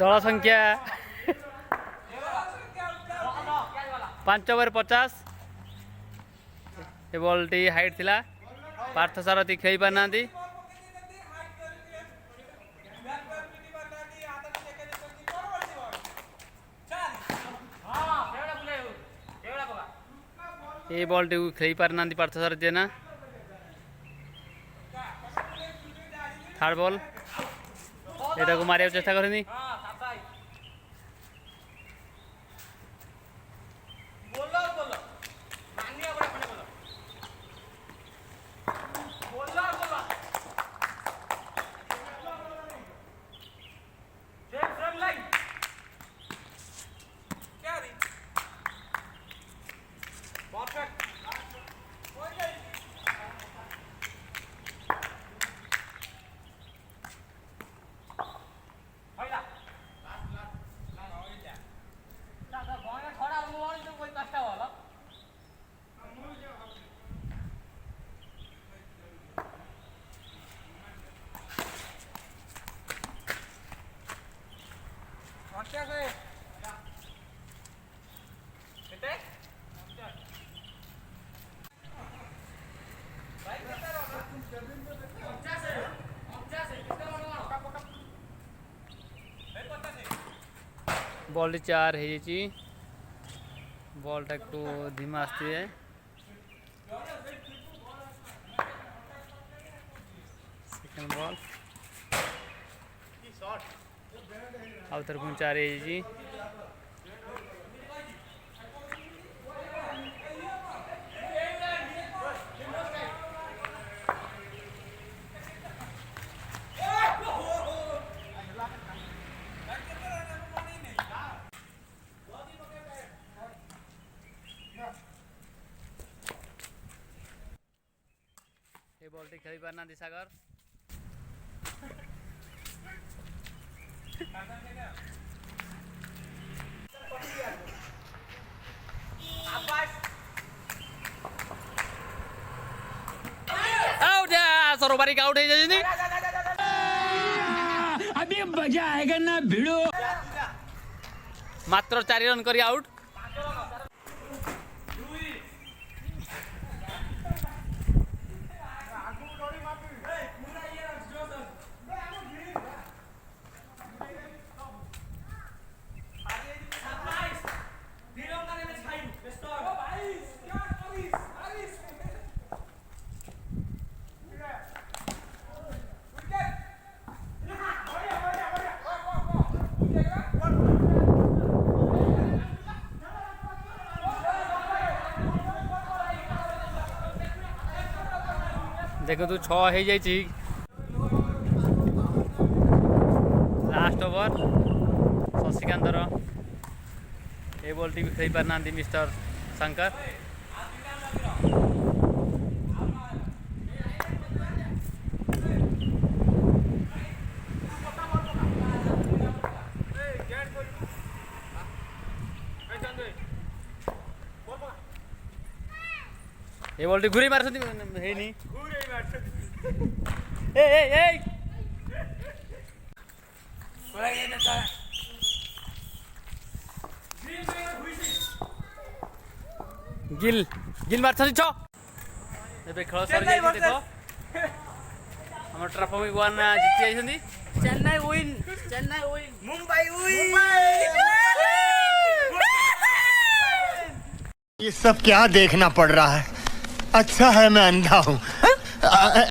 दल संख्या 5 ओवर 50 ये बॉल टी हाइट थिला पार्थ सारथी खेल पारना ये बॉल टी खेल पारना पार्थ सारथी ना थर्ड बॉल एटा को मारिया चेष्टा करनी बॉल 4 है बॉल टा को धीमा आती है सेकंड बॉल आउटर को 4 है ये बॉल टी खेल पारना सागर आउट सरोबारी आउट है अभी मजा आएगा ना भिड़ो मात्र 4 रन करी आउट देखो तू 6 हो जाइए लास्ट ओवर शशिकांतर ये बॉल टी भी खेल पारना मिस्टर शंकर ये बॉल टी घुरी मार है नहीं गिल गिल मार छ खेल सर देख हम ट्रॉफी 1 जीति आइछंदी चेन्नई विन मुंबई विन ये सब क्या देखना पड़ रहा है अच्छा है मैं अंधा हूँ